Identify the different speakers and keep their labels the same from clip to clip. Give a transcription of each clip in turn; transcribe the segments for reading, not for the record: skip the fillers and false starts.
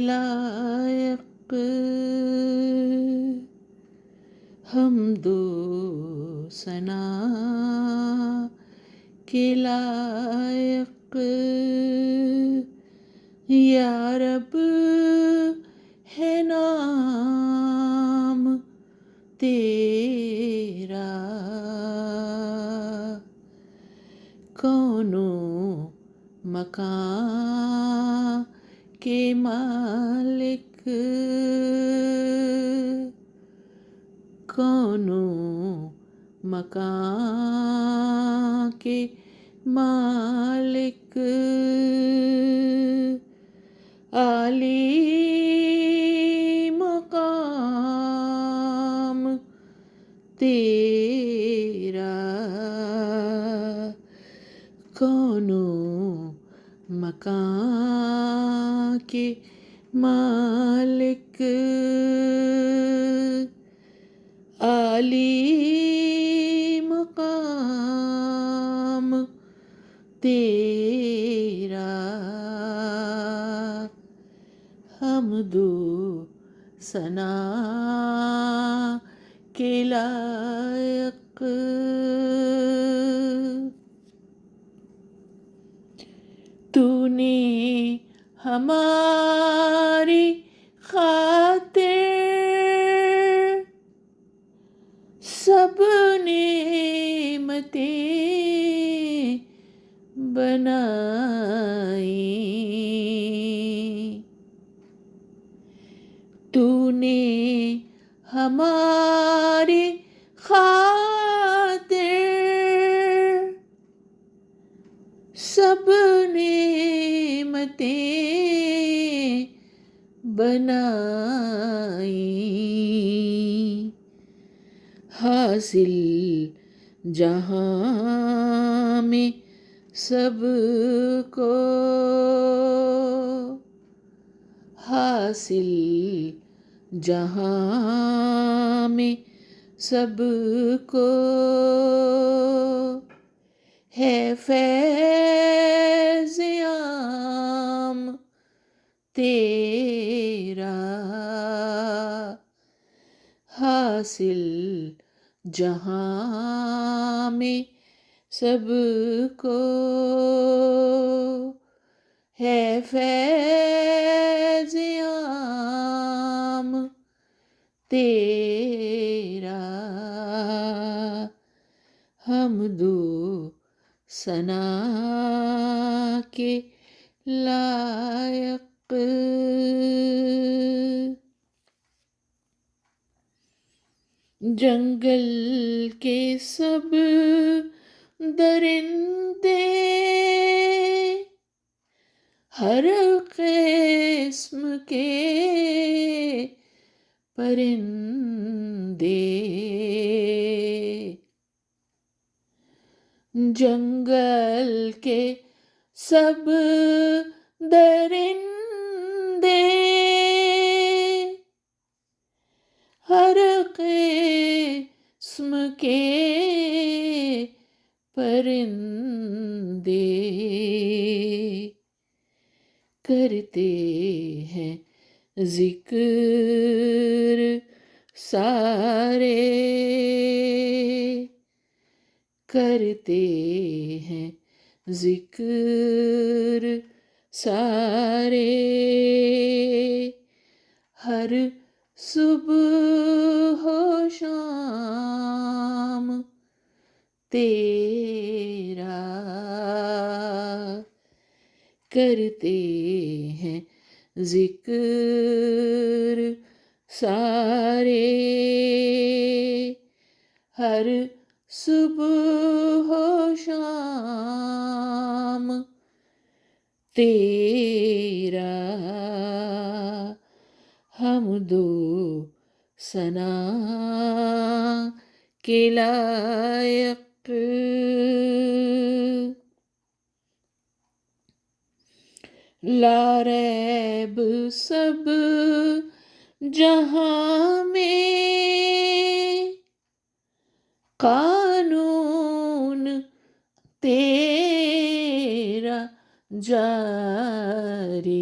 Speaker 1: لائق حمد و ثنا کے لائق یا رب ہے نام تیرا، کون و مکان کے مالک، کون و مکان کے مالک، عالی مقام تیرا، کون و مکان کے مالک، عالی مقام تیرا، حمد و ثنا کے لائق، تو نے ہماری خاطر سب نعمتیں بنائیں، تو نے ہماری خاطر سب نعمتیں بنائیں، حاصل جہاں میں سب کو، حاصل جہاں میں سب کو ہے فیض عام تیرا، حاصل جہاں میں سب کو ہے فیض عام تیرا، حمد و ثنا کے لائق، جنگل کے سب درندے ہر قسم کے پرندے، جنگل کے سب درندے ہر قسم کے پرندے کرتے ہیں ذکر سارے، کرتے ہیں ذکر سارے، ہر صبح و شام تیرا، کرتے ہیں ذکر سارے، ہر صبح و شام تیرا، حمد و ثنا کے لائق، لا ریب سب جہاں میں قانون تیرا جاری،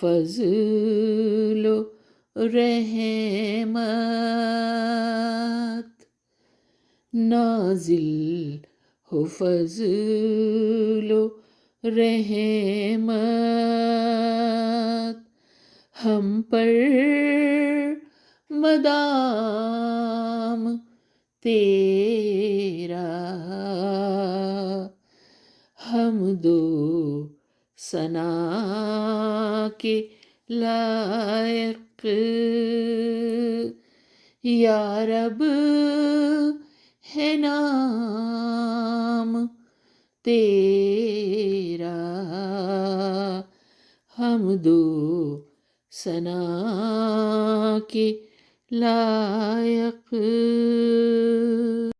Speaker 1: فضل و رحمت نازل ہو، فضل و رحمت ہم پر مدام تیرا، حمد و ثنا کے لائق یا رب ہے نام تیرا، حمد و ثنا کے لائق۔